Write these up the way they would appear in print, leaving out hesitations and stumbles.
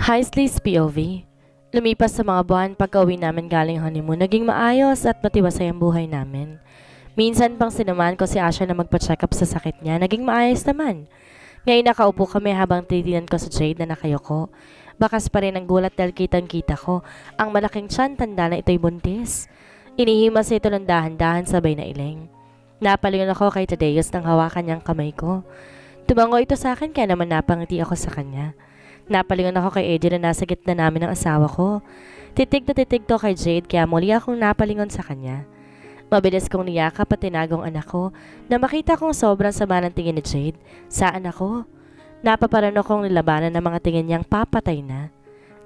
Heisley's POV. Lumipas sa mga buwan pagka-uwi namin galing honeymoon, naging maayos at matiwasay ang buhay namin. Minsan pang sinamahan ko si Asha na magpa-check up sa sakit niya, naging maayos naman. Ngayon nakaupo kami habang titinan ko sa Jade na nakayoko. Bakas pa rin ang gulat dahil kitang-kita ko ang malaking tiyan, tanda na ito'y buntis. Inihimas ito ng dahan-dahan sabay na iling. Napalingon ako kay Tadeus nang hawakan niyang kamay ko. Tumango ito sa akin kaya naman napangiti ako sa kanya. Napalingon ako kay Adrian na nasa gitna namin ng asawa ko. Titig na titig to kay Jade kaya muli akong napalingon sa kanya. Mabilis kong niyakap at tinagong anak ko na makita kong sobrang sama ng tingin ni Jade sa anak ko. Napaparano kong nilabanan ng mga tingin niyang papatay na.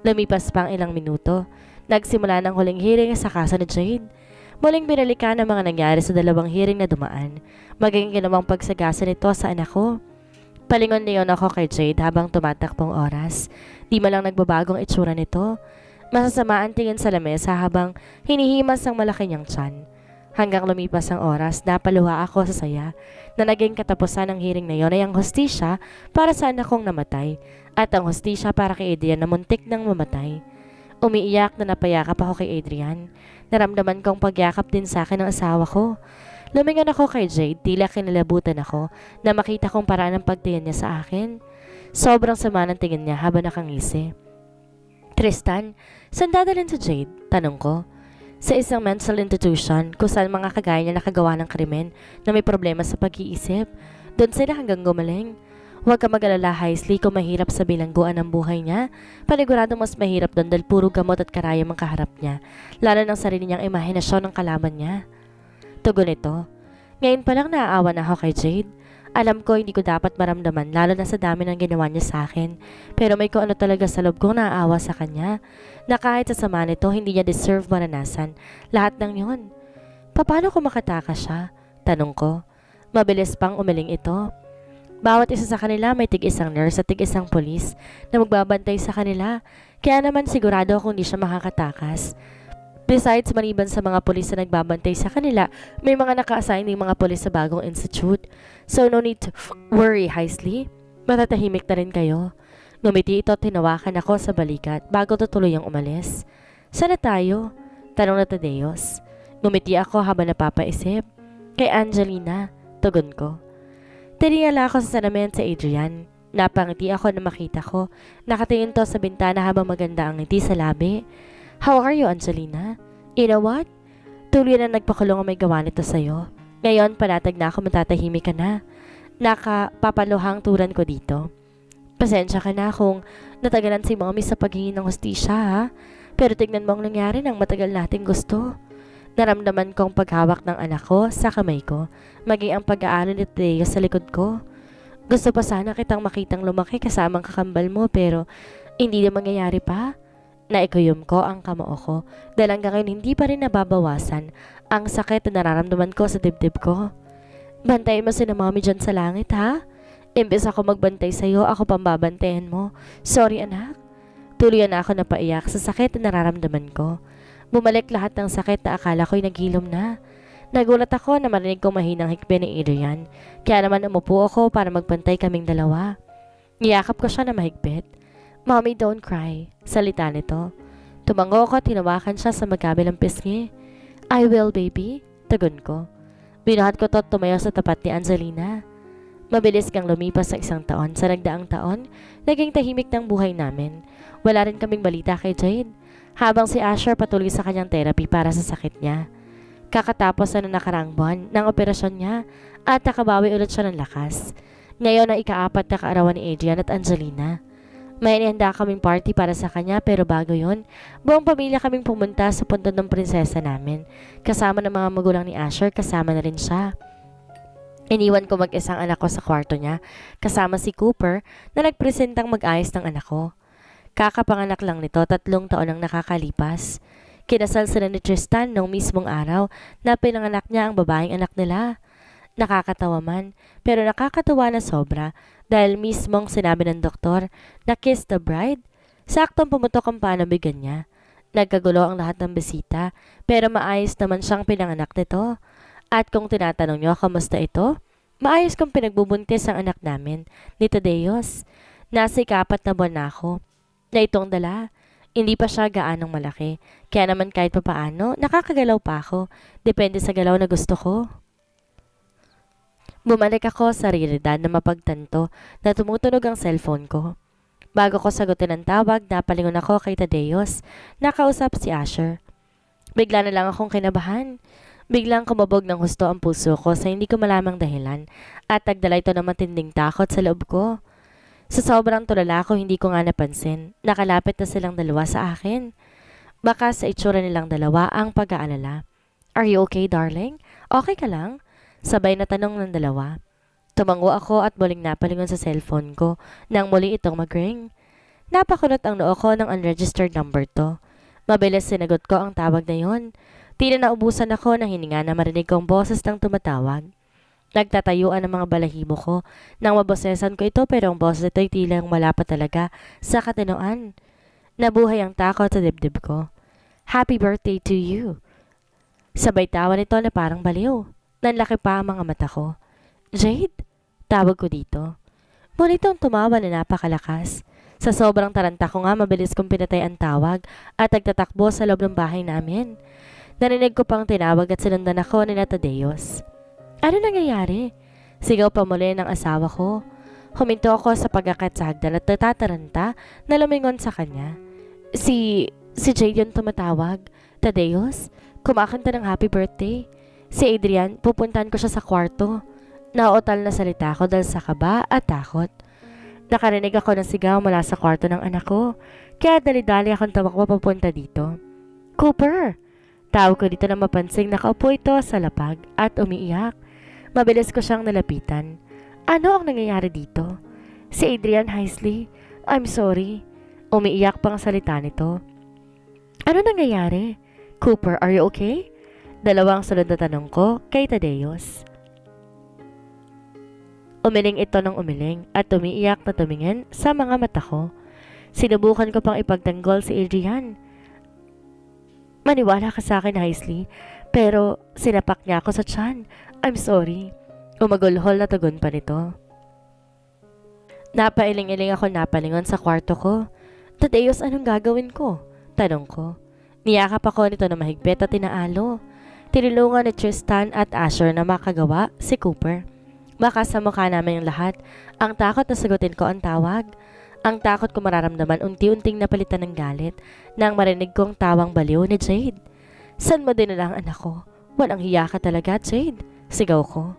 Lumipas pang ilang minuto. Nagsimula ng huling hearing sa kaso ni Jade. Muling binalikan ang mga nangyari sa dalawang hearing na dumaan. Maging ginawang pagsagasa nito sa anak ko. Palingon niyon ako kay Jade habang tumatakbong oras. Di malang nagbabagong itsura nito. Masasama ang tingin sa lamesa habang hinihimas ang malaki niyang tiyan. Hanggang lumipas ang oras, napaluha ako sa saya na naging katapusan ng hearing na yon ay ang hostisya para sa anak kong namatay at ang hostisya para kay Adrian na muntik nang mamatay. Umiiyak na napayakap ako kay Adrian. Naramdaman kong pagyakap din sa akin ng asawa ko. Lumingon ako kay Jade, tila kinalabutan ako na makita kong paraan ng pagtingin niya sa akin. Sobrang sama ng tingin niya habang nakangisi. Tristan, saan dadalhin si Jade? Tanong ko. Sa isang mental institution kung saan mga kagaya niya nakagawa ng krimen na may problema sa pag-iisip. Doon sila hanggang gumaling. Huwag ka mag-alala, Heisley, kung mahirap sa bilangguan ng buhay niya. Paniguradong mas mahirap doon dahil puro gamot at karayom ang kaharap niya. Lalo ng sarili niyang imahinasyon ng kalaban niya. Tugon ito. Ngayon pa lang naaawa na ako kay Jade. Alam ko hindi ko dapat maramdaman lalo na sa dami ng ginawa niya sa akin. Pero may kung ano talaga sa loob kong naaawa sa kanya. Na kahit sa sama nito hindi niya deserve maranasan. Lahat ng yun. Paano ko makatakas siya? Tanong ko. Mabilis pang umiling ito. Bawat isa sa kanila may tig-isang nurse at tig-isang polis na magbabantay sa kanila. Kaya naman sigurado akong hindi siya makakatakas. Besides, maliban sa mga pulis na nagbabantay sa kanila, may mga naka-assign ng mga pulis sa bagong institute. So no need to worry, Heisley. Matatahimik na rin kayo. Ngumiti ito at tinawakan ako sa balikat bago tutuloy ang umalis. Sana tayo? Tanong na Tadeus. Ngumiti ako habang napapaisip. Kay Angelina, tugon ko. Tiningala ako sa salamin sa Adrian. Napangiti ako na makita ko. Nakatingin to sa bintana habang maganda ang ngiti sa labi. How are you, Angelina? You know what? Tuloy na nagpakulong ang may gawa nito sa'yo. Ngayon, palatag na ako matatahimik ka na. Nakapapaluhang turan ko dito. Pasensya ka na kung natagalan si mommy sa paghingi ng hostisya, ha? Pero tignan mo ang nangyari ng matagal nating gusto. Naramdaman kong paghawak ng anak ko sa kamay ko, maging ang pag-aaral ni Teo sa likod ko. Gusto pa sana kitang makitang lumaki kasamang kakambal mo pero hindi na mangyayari pa. Naikuyom ko ang kamao ko dahil hanggang ngayon hindi pa rin nababawasan ang sakit na nararamdaman ko sa dibdib ko. Bantayin mo si na mommy dyan sa langit, ha? Imbes ako magbantay sa'yo, ako pambabantayan mo. Sorry, anak. Tuluyan na ako napaiyak sa sakit na nararamdaman ko. Bumalik lahat ng sakit na akala ko'y naghilom na. Nagulat ako na marinig kong mahinang hikbi ni Adrian. Kaya naman umupo ako para magbantay kaming dalawa. Niyakap ko siya na mahigpit. Mommy, don't cry. Salita nito. Tumango ko at tinawakan siya sa magkabilang pisngi. I will, baby. Tugon ko. Binuhat ko to at tumayo sa tapat ni Angelina. Mabilis kang lumipas sa isang taon. Sa nagdaang taon, naging tahimik ng buhay namin. Wala rin kaming balita kay Jade. Habang si Asher patuloy sa kanyang therapy para sa sakit niya. Kakatapos na nakarang buwan ng operasyon niya at nakabawi ulit siya ng lakas. Ngayon ang ika-4 na kaarawan ni Adrian at Angelina. May inihanda kaming party para sa kanya pero bago yon, buong pamilya kaming pumunta sa puntod ng prinsesa namin. Kasama ng mga magulang ni Asher, kasama na rin siya. Iniwan ko mag-isang anak ko sa kwarto niya, kasama si Cooper na nagpresentang mag-ayos ng anak ko. Kakapanganak lang nito, 3 taon ang nakakalipas. Kinasal sila ni Tristan noong mismong araw na pinanganak niya ang babaeng anak nila. Nakakatawa man, pero nakakatawa na sobra dahil mismong sinabi ng doktor na kiss the bride. Saktong pumutok ang panabigan niya. Nagkagulo ang lahat ng bisita, pero maayos naman siyang pinanganak nito. At kung tinatanong niyo kamusta ito, maayos kong pinagbubuntis ang anak namin, ni Tadeus. Nasa ika-4 na buwan na ako. na itong dala. Hindi pa siya gaanong malaki. Kaya naman kahit papaano, nakakagalaw pa ako. Depende sa galaw na gusto ko. Bumalik ako sa realidad na mapagtanto na tumutunog ang cellphone ko. Bago ko sagutin ang tawag, napalingon ako kay Tadeos. Nakausap si Asher. Bigla na lang akong kinabahan. Biglang kumabog ng husto ang puso ko sa hindi ko malamang dahilan at nagdala ito ng matinding takot sa loob ko. Sa sobrang tulala ko, hindi ko nga napansin. Nakalapit na silang dalawa sa akin. Baka sa itsura nilang dalawa ang pag-aalala. Are you okay, darling? Okay ka lang? Sabay na tanong ng dalawa. Tumango ako at muling napalingon sa cellphone ko nang muli itong mag-ring. Napakunot ang noo ko ng unregistered number to. Mabilis sinagot ko ang tawag na yon. Tila naubusan ako ng hininga na marinig ko ang boses ng tumatawag. Nagtatayuan ang mga balahibo ko nang mabosesan ko ito pero ang boses ito ay tilang wala pa talaga sa katinoan. Nabuhay ang takot sa dibdib ko. Happy birthday to you. Sabay tawa nito na parang baliw. Nanlaki pa ang mga mata ko. Jade? Tawag ko dito. Muli itong tumawa na napakalakas. Sa sobrang taranta ko nga mabilis kong pinatay ang tawag at nagtatakbo sa loob ng bahay namin. Narinig ko pang tinawag at sinundan ako ni Tadeos. Ano nangyayari? Sigaw pa muli ng asawa ko. Huminto ako sa pag-akyat sa hagdan at natataranta na lumingon sa kanya. Si Jade yung tumatawag. Tadeos, kumakanta ng happy birthday. Si Adrian, pupuntahan ko siya sa kwarto. Nauutal na salita ko dahil sa kaba at takot. Nakarinig ako ng sigaw mula sa kwarto ng anak ko. Kaya dali-dali akong tumakbo papunta dito. Cooper! Tawag ko dito na mapansing nakaupo ito sa lapag at umiiyak. Mabilis ko siyang nalapitan. Ano ang nangyayari dito? Si Adrian Heisley. I'm sorry. Umiiyak pang salita nito. Ano nangyayari? Cooper, are you okay? Dalawang sunod na tanong ko kay Tadeos. Umiling ito ng umiling at umiiyak na tumingin sa mga mata ko. Sinubukan ko pang ipagtanggol si Adrian. Maniwala ka sa akin, Heisley, pero sinapak niya ako sa tiyan. I'm sorry. Umagulhol na tugon pa nito. Napailing-iling ako napalingon sa kwarto ko. Tadeos, anong gagawin ko? Tanong ko. Niyakap ako nito na mahigpit at tinaalo. Tinulungan ni Tristan at Asher na makagawa si Cooper. Baka sa mukha namin yung lahat, ang takot na sagutin ko ang tawag. Ang takot ko mararamdaman unti-unting napalitan ng galit nang marinig kong tawang baliw ni Jade. San mo dinala ang anak ko? Walang hiya ka talaga, Jade. Sigaw ko.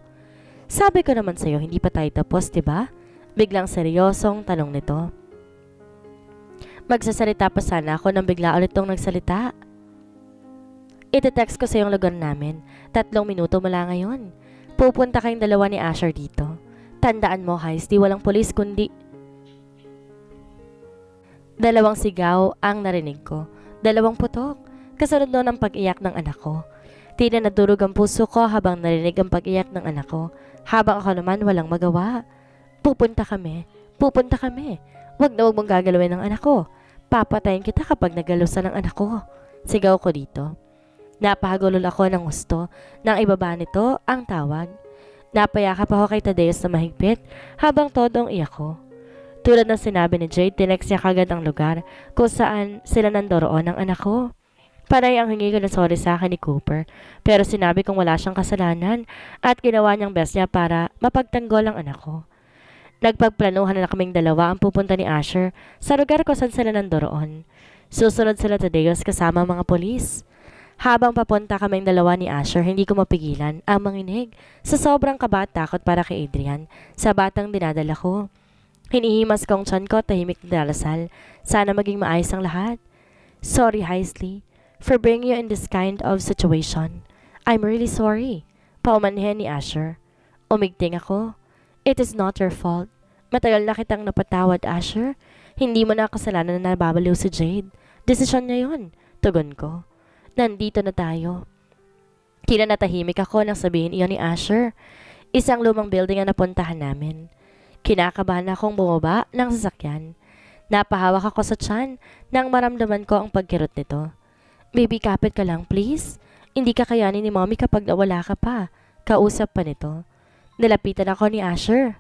Sabi ko naman sa'yo, hindi pa tayo tapos, diba? Biglang seryosong tanong nito. Magsasalita pa sana ako nang bigla ulit tong nagsalita. Ite-text ko sa yung lugar namin. 3 minuto mula ngayon. Pupunta kayong dalawa ni Asher dito. Tandaan mo, Heisty, walang polis kundi... Dalawang sigaw ang narinig ko. 2 putok. Kasunod noon ang pag-iyak ng anak ko. Tila nadurog ang puso ko habang narinig ang pag-iyak ng anak ko. Habang ako naman walang magawa. Pupunta kami. Pupunta kami. Wag na wag mong gagalawin ng anak ko. Papatayin kita kapag nagalusan ng anak ko. Sigaw ko dito. Napahagulol ako ng gusto nang ibaba nito ang tawag. Napayakap ako kay Tadeos na mahigpit habang todong iyak ko. Tulad ng sinabi ni Jade, tinext niya kagad ang lugar kung saan sila nandoroon ng anak ko. Panay ang hingi ko ng sorry sa akin ni Cooper, pero sinabi kong wala siyang kasalanan at ginawa niyang best niya para mapagtanggol ang anak ko. Nagpagplanuhan na kaming dalawa ang pupunta ni Asher sa lugar kung saan sila nandoroon. Susunod sila Tadeos kasama mga polis. Habang papunta kaming dalawa ni Asher, hindi ko mapigilan ang manginig sa sobrang kaba at takot para kay Adrian sa batang dinadala ko. Hinihimas kong tiyan ko at tahimik na dalasal. Sana maging maayos ang lahat. Sorry, Heisley, for bringing you in this kind of situation. I'm really sorry. Paumanhin ni Asher. Umigting ako. It is not your fault. Matagal na kitang napatawad, Asher. Hindi mo na kasalanan na nababaliw si Jade. Desisyon niya yun. Tugon ko. Nandito na tayo. Tila natahimik ako nang sabihin iyon ni Asher. Isang lumang building ang napuntahan namin. Kinakabahan akong bumaba ng sasakyan. Napahawak ako sa tiyan nang maramdaman ko ang pagkirot nito. Baby, kapit ka lang please. Hindi ka kayanin ni mommy kapag nawala ka pa. Kausap pa nito. Nilapitan ako ni Asher.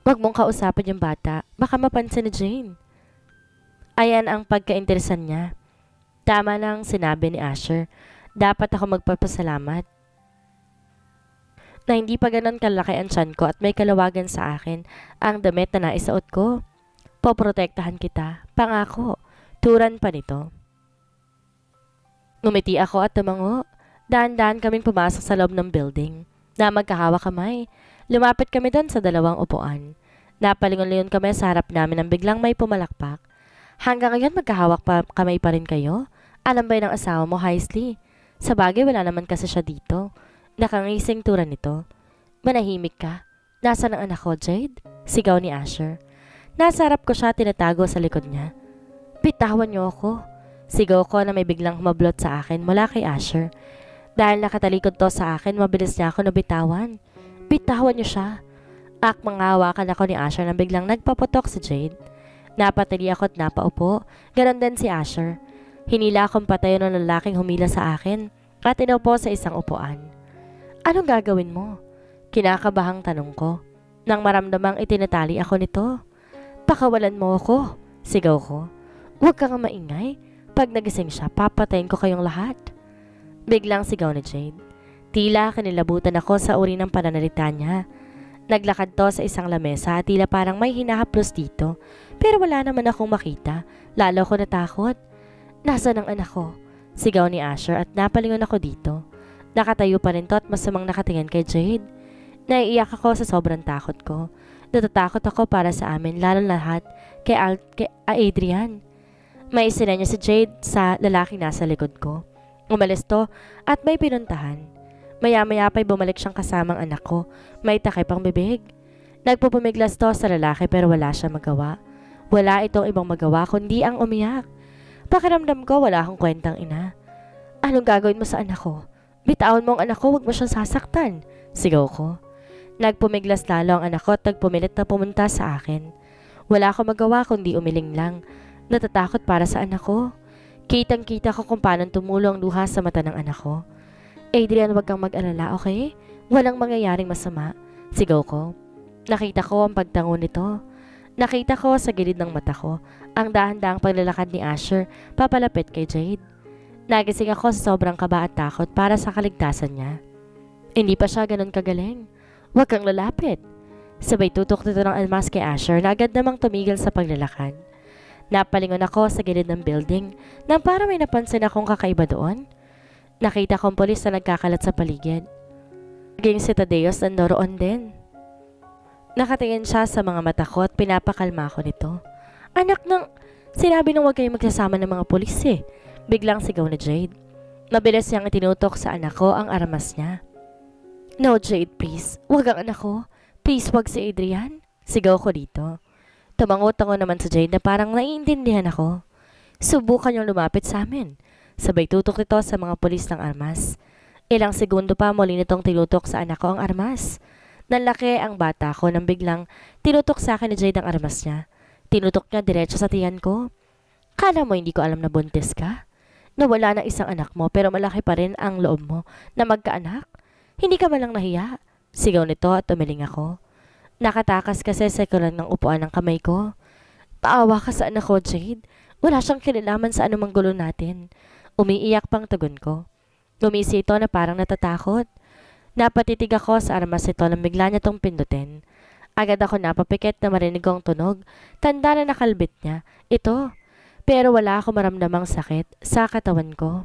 Wag mong kausapin yung bata. Baka mapansin ni Jane. Ayan ang pagkainteresan niya. Tama lang sinabi ni Asher. Dapat ako magpapasalamat na hindi pa ganon kalaki ang tiyan ko at may kalawagan sa akin ang damit na naisuot ko. Poprotektahan kita. Pangako. Turan pa nito. Ngumiti ako at tumango. Daan-daan kaming pumasok sa loob ng building na magkahawa kamay. Lumapit kami doon sa dalawang upuan. Napalingon-lingon kami sa harap namin nang biglang may pumalakpak. Hanggang ngayon magkahawak pa kamay pa rin kayo? Alam ba ng asawa mo, Heisley? Sa bagay wala naman kasi siya dito. Nakangising turan nito. Manahimik ka. Nasaan ang anak ko, Jade? Sigaw ni Asher. Nasa harap ko siya, tinatago sa likod niya. Bitawan niyo ako. Sigaw ko na may biglang humablot sa akin mula kay Asher. Dahil nakatalikod to sa akin, mabilis niya ako nabitawan. Bitawan niyo siya. Akmang hawakan ako ni Asher na biglang nagpaputok si Jade. Napatili ako at napaupo. Ganon din si Asher. Hinila akong patayo ng lalaking humila sa akin at inupo sa isang upuan. Anong gagawin mo? Kinakabahang tanong ko. Nang maramdamang itinatali ako nito. Pakawalan mo ako. Sigaw ko. Huwag kang maingay. Pag nagising siya, papatayin ko kayong lahat. Biglang sigaw ni Jade. Tila kinilabutan ako sa uri ng pananalita niya. Naglakad to sa isang lamesa at tila parang may hinahaplos dito. Pero wala naman akong makita. Lalo ko natakot. Nasaan ang anak ko? Sigaw ni Asher at napalingon ako dito. Nakatayo pa rin to at masamang nakatingin kay Jade. Naiiyak ako sa sobrang takot ko. Natatakot ako para sa amin, lalo lahat kay Adrian. May isina niya si Jade sa lalaking nasa likod ko. Umalis to at may pinuntahan. Maya-maya pa'y bumalik siyang kasamang anak ko. May takip ang bibig. Nagpupumiglas to sa lalaki pero wala siya magawa. Wala itong ibang magawa kundi ang umiyak. Pakiramdam ko wala akong kwentang ina. Anong gagawin mo sa anak ko? Bitawan mo ang anak ko, huwag mo siyang sasaktan. Sigaw ko. Nagpumiglas lalo ang anak ko at nagpumilit na pumunta sa akin. Wala akong magawa kundi umiling lang. Natatakot para sa anak ko. Kitang-kita ko kung paano tumulo ang luha sa mata ng anak ko. Adrian, huwag kang mag-alala, okay? Walang mangyayaring masama. Sigaw ko. Nakita ko ang pagtango nito. Nakita ko sa gilid ng mata ko ang dahan-dahang paglalakad ni Asher papalapit kay Jade. Nagising ako sa sobrang kaba at takot para sa kaligtasan niya. Hindi pa siya ganun kagaling. Huwag kang lalapit. Sabay tutok nito ng almas kay Asher na agad namang tumigil sa paglalakad. Napalingon ako sa gilid ng building nang para may napansin akong kakaiba doon. Nakita kong polis na nagkakalat sa paligid. Naging si Tadeos na noroon din. Nakatingin siya sa mga mata ko at pinapakalma ko nito. Anak ng... Sinabi nang huwag kayong magsasama ng mga polis eh. Biglang sigaw ni Jade. Mabilis niyang itinutok sa anak ko ang armas niya. No, Jade, please. Huwag ang anak ko. Please, huwag si Adrian. Sigaw ko dito. Tumangot-tango naman sa Jade na parang naiintindihan ako. Subukan niyong lumapit sa amin. Sabay tutok nito sa mga polis ng armas. Ilang segundo pa muli nitong tinutok sa anak ko ang armas. Nanlaki ang bata ko nang biglang tinutok sa akin ni Jade ang armas niya. Tinutok niya diretso sa tiyan ko. Kala mo hindi ko alam na buntis ka? Nawala na isang anak mo pero malaki pa rin ang loob mo na magkaanak? Hindi ka malang nahiya? Sigaw nito at umiling ako. Nakatakas kasi sa kulang ng upuan ng kamay ko. Paawa ka sa anak ko, Jade. Wala siyang kinalaman sa anumang gulo natin. Umiiyak pang tugon ko. Gumisi ito na parang natatakot. Napatitig ako sa armas ito nang bigla niya tong pindutin. Agad ako napapikit na marinig ko ang tunog. Tanda na nakalbit niya. Ito. Pero wala ako maramdamang sakit sa katawan ko.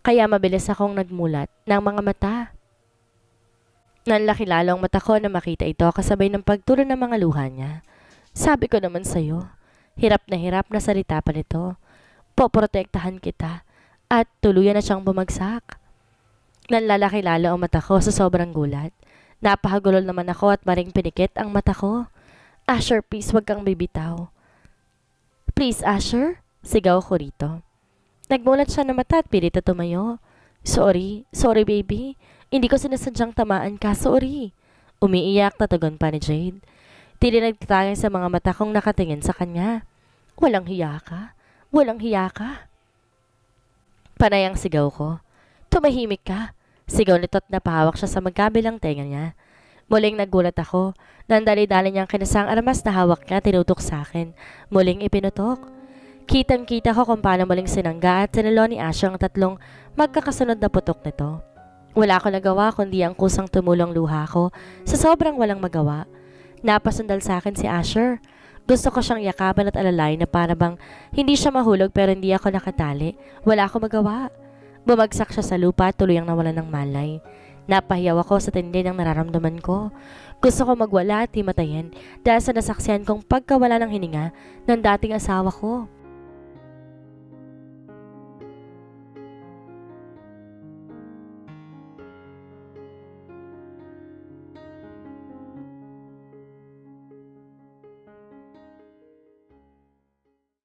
Kaya mabilis akong nagmulat ng mga mata. Nanlaki lalo ang mata ko na makita ito kasabay ng pagtulo ng mga luha niya. Sabi ko naman sa'yo, hirap na salita pa nito. Poprotektahan kita at tuluyan na siyang bumagsak. Nanlalaki lalo ang mata ko sa sobrang gulat. Napahagulol naman ako at maring pinikit ang mata ko. Asher, please wag kang bibitaw. Please, Asher? Sigaw ko rito. Nagmulat siya ng mata at pilit na tumayo. Sorry baby. Hindi ko sinasadyang tamaan ka, sorry. Umiiyak na tugon pa ni Jade. Tili nagtatangay sa mga mata kong nakatingin sa kanya. Walang hiya ka? Walang hiya ka? Panay ang sigaw ko. Tumahimik ka. Sigaw nito at napahawak siya sa magkabilang tenga niya. Muling nagulat ako. Nandali-dali niyang kinasang armas na hawak niya tinutok sa akin. Muling ipinutok. Kitang-kita ko kung paano muling sinangga at sinalo ni Asher ang tatlong magkakasunod na putok nito. Wala ko nagawa kundi ang kusang tumulong luha ko sa sobrang walang magawa. Napasundal sa akin si Asher. Gusto ko siyang yakapan at alalay na para bang hindi siya mahulog pero hindi ako nakatali. Wala ko magawa. Bumagsak siya sa lupa at tuluyang nawalan ng malay. Napahiyaw ako sa tindi ng nararamdaman ko. Gusto ko magwala at himatayin dahil sa nasaksihan kong pagkawala ng hininga ng dating asawa ko.